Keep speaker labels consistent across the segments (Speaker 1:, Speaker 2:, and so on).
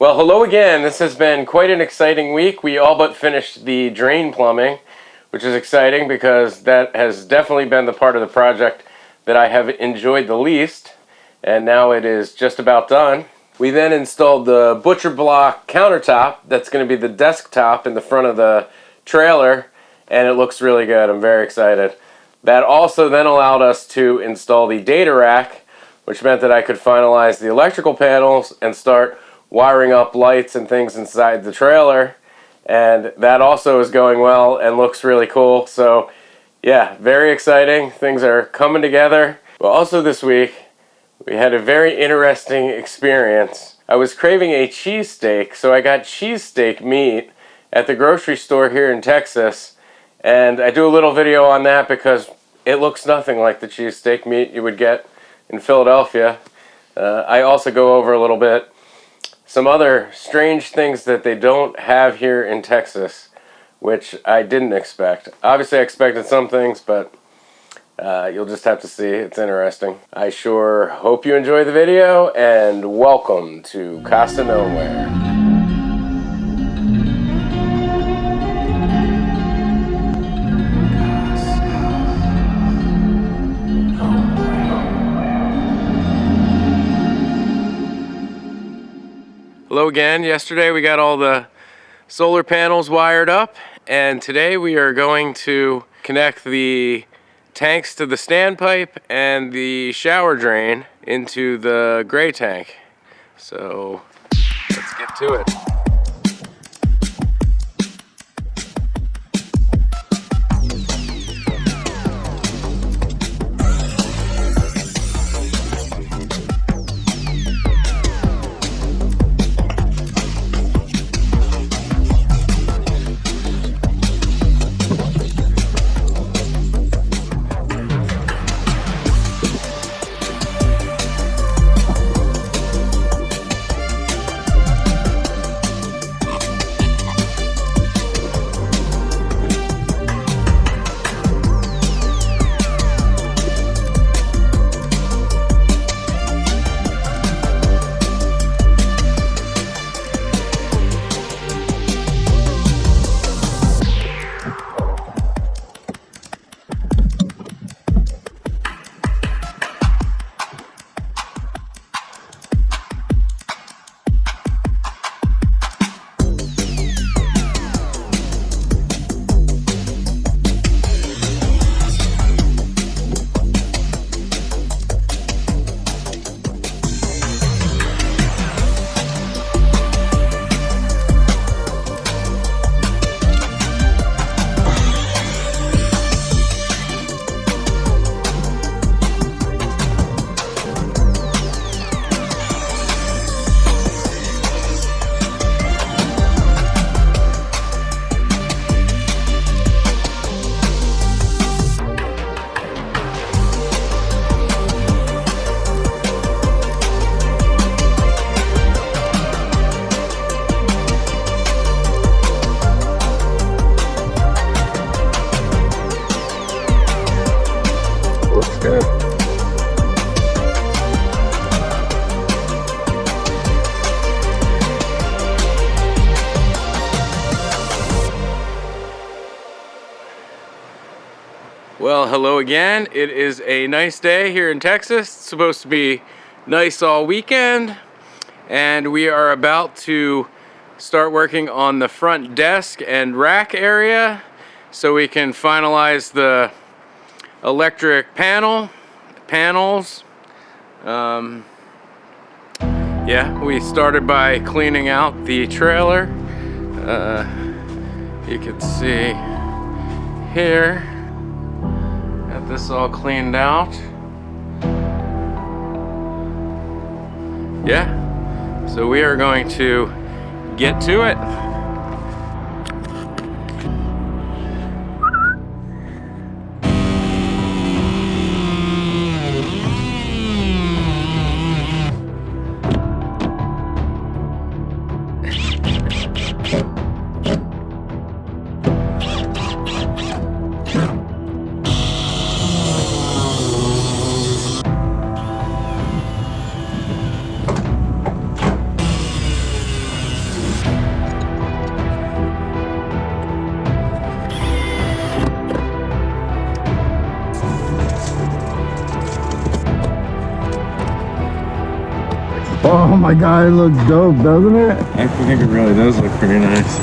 Speaker 1: Well, hello again. This has been quite an exciting week. We all but finished the drain plumbing, which is exciting because that has definitely been the part of the project that I have enjoyed the least, and now it is just about done. We then installed the butcher block countertop. That's going to be the desktop in the front of the trailer, and it looks really good. I'm very excited. That also then allowed us to install the data rack, which meant that I could finalize the electrical panels and start wiring up lights and things inside the trailer, and that also is going well and looks really cool. So yeah, very exciting. Things are coming together. But also this week we had a very interesting experience. I was craving a cheesesteak, so I got cheesesteak meat at the grocery store here in Texas, and I do a little video on that because it looks nothing like the cheesesteak meat you would get in Philadelphia. I also go over a little bit some other strange things that they don't have here in Texas, which I didn't expect. Obviously I expected some things, but you'll just have to see. It's interesting. I sure hope you enjoy the video, and welcome to Casa Nowhere. Hello again. Yesterday we got all the solar panels wired up, and today we are going to connect the tanks to the standpipe and the shower drain into the gray tank. So let's get to it. Good. Well, hello again. It is a nice day here in Texas. It's supposed to be nice all weekend, and we are about to start working on the front desk and rack area so we can finalize the electric panels. Yeah, we started by cleaning out the trailer. You can see here, got this all cleaned out. Yeah, so we are going to get to it.
Speaker 2: my god, it looks dope, doesn't it?
Speaker 1: I think it really does look pretty nice.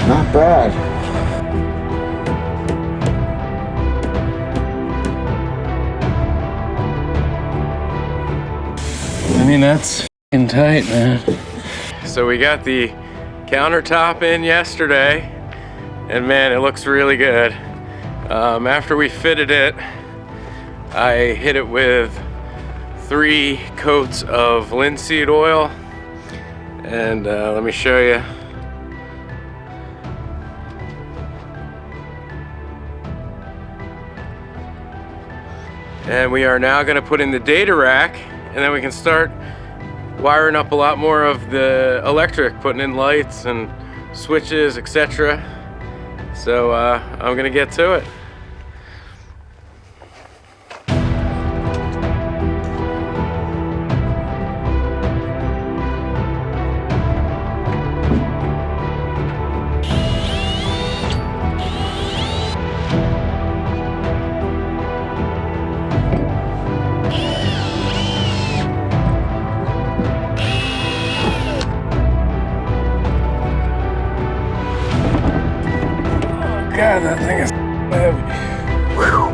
Speaker 2: Not bad.
Speaker 1: I mean, that's f***ing tight, man. So we got the countertop in yesterday, and man, it looks really good. After we fitted it, I hit it with 3 coats of linseed oil, and let me show you. And we are now going to put in the data rack, and then we can start wiring up a lot more of the electric, putting in lights and switches, etc. So I'm going to get to it. God, that thing is heavy. Whew.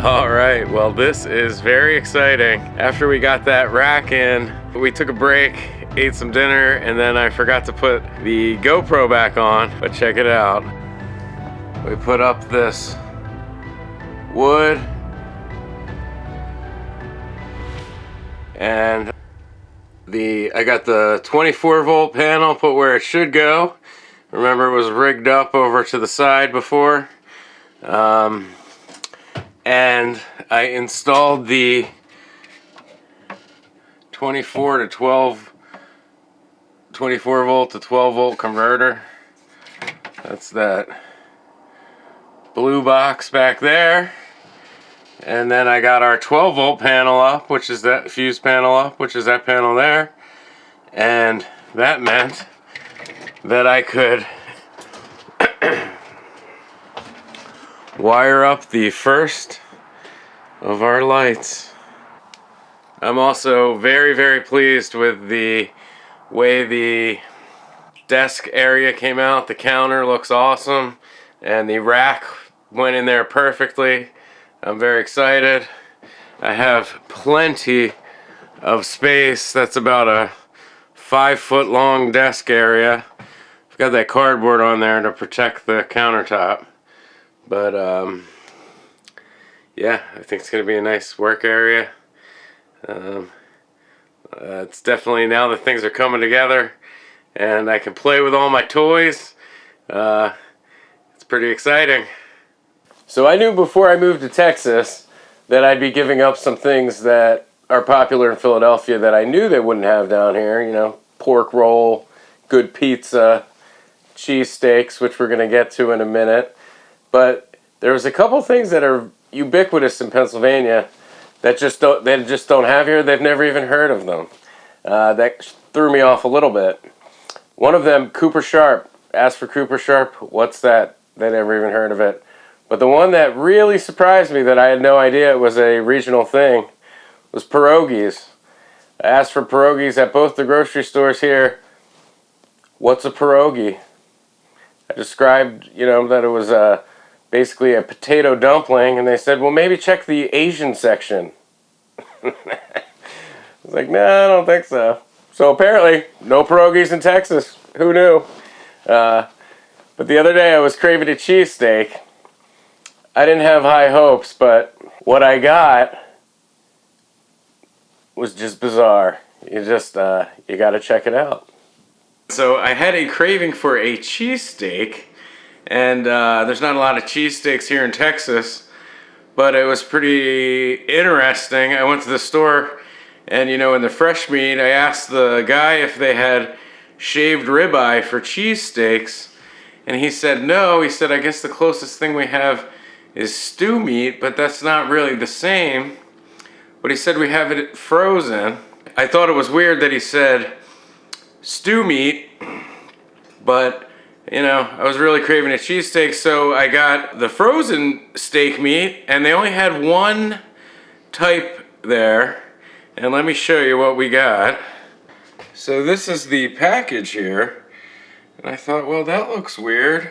Speaker 1: All right, well, this is very exciting. After we got that rack in, we took a break, ate some dinner, and then I forgot to put the GoPro back on, but check it out. We put up this wood, and I got the 24-volt panel put where it should go. Remember, it was rigged up over to the side before. And I installed the 24 volt to 12 volt converter. That's that blue box back there. And then I got our 12 volt panel up, which is that fuse panel up, which is that panel there. And that meant that I could wire up the first of our lights. I'm also very, very pleased with the way the desk area came out. The counter looks awesome, and the rack went in there perfectly. I'm very excited. I have plenty of space. That's about a 5-foot long desk area. I've got that cardboard on there to protect the countertop. But yeah, I think it's going to be a nice work area. It's definitely, now that things are coming together and I can play with all my toys, it's pretty exciting. So I knew before I moved to Texas that I'd be giving up some things that are popular in Philadelphia that I knew they wouldn't have down here. You know, pork roll, good pizza, CheeseSteaks, which we're going to get to in a minute. But there was a couple things that are ubiquitous in Pennsylvania that just don't have here. They've never even heard of them. That threw me off a little bit. One of them, Cooper Sharp. Asked for Cooper Sharp. What's that? They never even heard of it. But the one that really surprised me, that I had no idea it was a regional thing, was pierogies. I asked for pierogies at both the grocery stores here. What's a pierogi? I described, that it was basically a potato dumpling, and they said, well, maybe check the Asian section. I was like, no, I don't think so. So apparently, no pierogies in Texas. Who knew? But the other day I was craving a cheesesteak. I didn't have high hopes, but what I got was just bizarre. You got to check it out. So I had a craving for a cheesesteak, and there's not a lot of cheesesteaks here in Texas, but it was pretty interesting. I went to the store, and you know, in the fresh meat, I asked the guy if they had shaved ribeye for cheesesteaks, and he said no. He said, I guess the closest thing we have is stew meat, but that's not really the same. But he said we have it frozen. I thought it was weird that he said stew meat, but you know, I was really craving a cheesesteak, so I got the frozen steak meat, and they only had one type there. And let me show you what we got. So this is the package here, and I thought, well, that looks weird.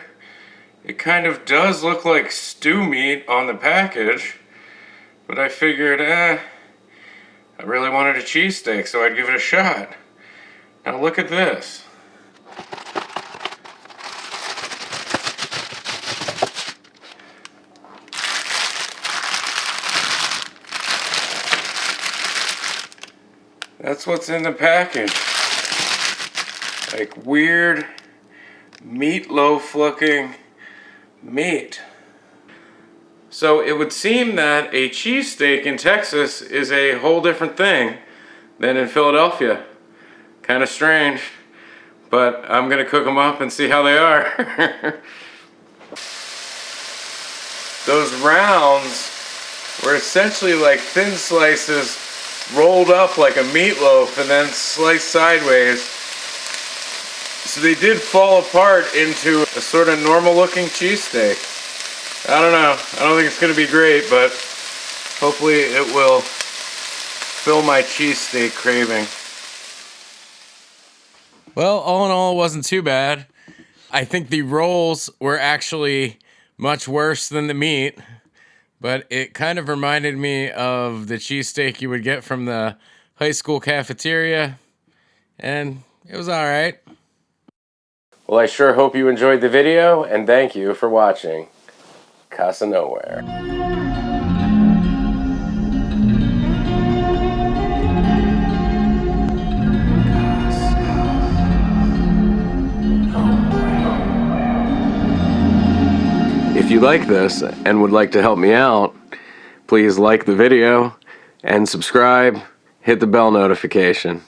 Speaker 1: It kind of does look like stew meat on the package, but I figured, I really wanted a cheesesteak, so I'd give it a shot. Now look at this. That's what's in the package. Like weird meatloaf looking meat. So it would seem that a cheesesteak in Texas is a whole different thing than in Philadelphia. Kind of strange, but I'm gonna cook them up and see how they are. Those rounds were essentially like thin slices rolled up like a meatloaf and then sliced sideways. So they did fall apart into a sort of normal looking cheesesteak. I don't know. I don't think it's going to be great, but hopefully it will fill my cheesesteak craving. Well, all in all, it wasn't too bad. I think the rolls were actually much worse than the meat, but it kind of reminded me of the cheesesteak you would get from the high school cafeteria, and it was all right. Well, I sure hope you enjoyed the video, and thank you for watching Casa Nowhere. If you like this and would like to help me out, please like the video and subscribe, hit the bell notification.